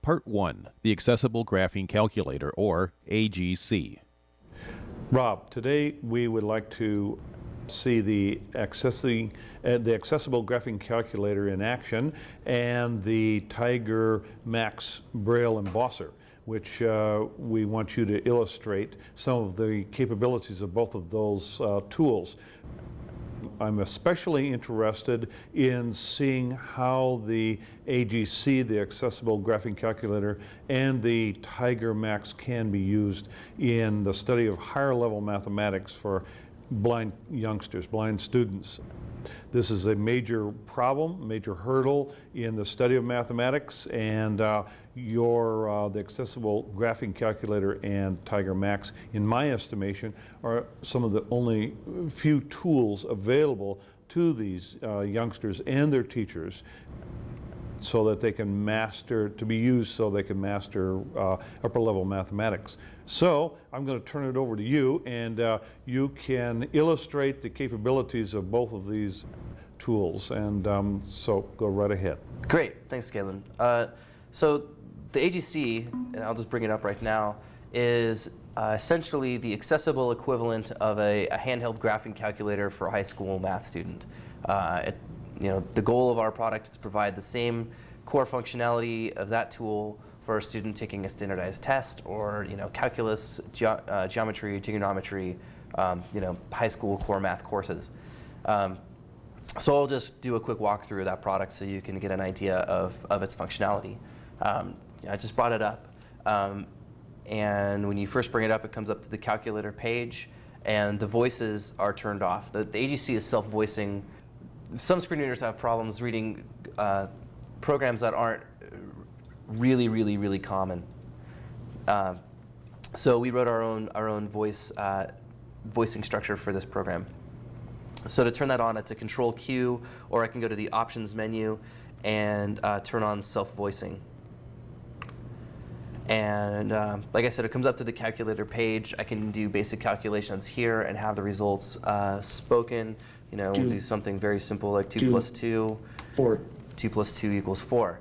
Part 1, the Accessible Graphing Calculator, or AGC. Rob, today we would like to see the accessible graphing calculator in action and the Tiger Max Braille embosser, which we want you to illustrate some of the capabilities of both of those tools. I'm especially interested in seeing how the AGC, the Accessible Graphing Calculator, and the Tiger Max can be used in the study of higher level mathematics for blind youngsters, blind students. This is a major problem, major hurdle in the study of mathematics, and the Accessible Graphing Calculator and Tiger Max, in my estimation, are some of the only few tools available to these youngsters and their teachers so that they can master, to be used so they can master upper level mathematics. So I'm going to turn it over to you, and you can illustrate the capabilities of both of these tools, and so go right ahead. Great, thanks Galen. So the AGC, and I'll just bring it up right now, is essentially the accessible equivalent of a handheld graphing calculator for a high school math student. The goal of our product is to provide the same core functionality of that tool for a student taking a standardized test, or calculus, geometry, trigonometry, high school core math courses. So I'll just do a quick walkthrough of that product so you can get an idea of its functionality. I just brought it up, and when you first bring it up, it comes up to the calculator page, and the voices are turned off. The AGC is self-voicing. Some screen readers have problems reading programs that aren't really common. So we wrote our own voicing structure for this program. So to turn that on, it's a Control Q, or I can go to the Options menu and turn on self-voicing. And like I said, it comes up to the calculator page. I can do basic calculations here and have the results spoken. We'll do something very simple like 2 plus 2. 4. 2 plus 2 equals 4.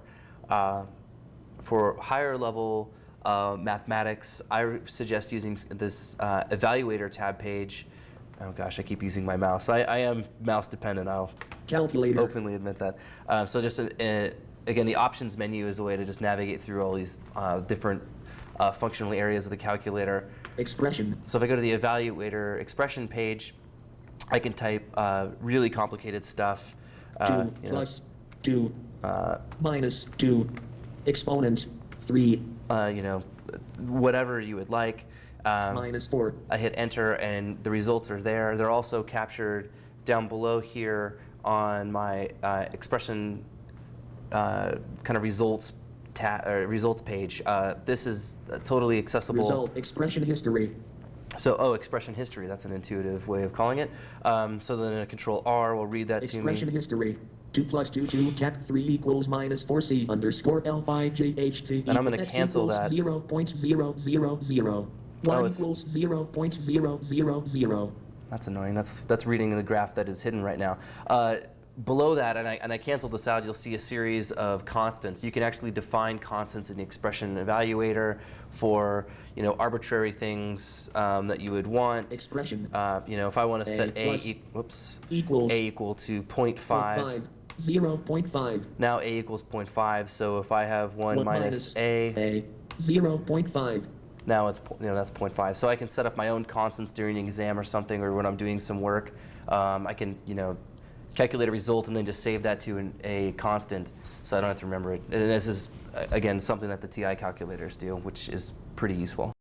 For higher level mathematics, I suggest using this Evaluator tab page. Oh gosh, I keep using my mouse. I am mouse dependent, I'll openly admit that. So just again, the Options menu is a way to just navigate through all these different functional areas of the calculator. Expression. So if I go to the Evaluator expression page, I can type really complicated stuff. 2 plus 2 minus 2 exponent 3. Whatever you would like. Minus 4. I hit enter and the results are there. They're also captured down below here on my expression kind of results page. This is totally accessible. Result expression history. So, expression history, that's an intuitive way of calling it. So then a Control R will read that to me. Expression history. 2 plus 2, 2, cat 3 equals minus 4C underscore L by JHT. And I'm going to cancel that. 0.000. 1 equals 0.000. That's annoying. That's reading the graph that is hidden right now. Below that, and I canceled this out, you'll see a series of constants. You can actually define constants in the expression evaluator for arbitrary things that you would want. Expression. If I want to set a equal to 0.5. 0.5. Now a equals 0.5. So if I have 1 minus a 0.5. Now it's that's 0.5. So I can set up my own constants during an exam or something, or when I'm doing some work. I can calculate a result and then just save that to a constant, so I don't have to remember it. And this is again something that the TI calculators do, which is pretty useful.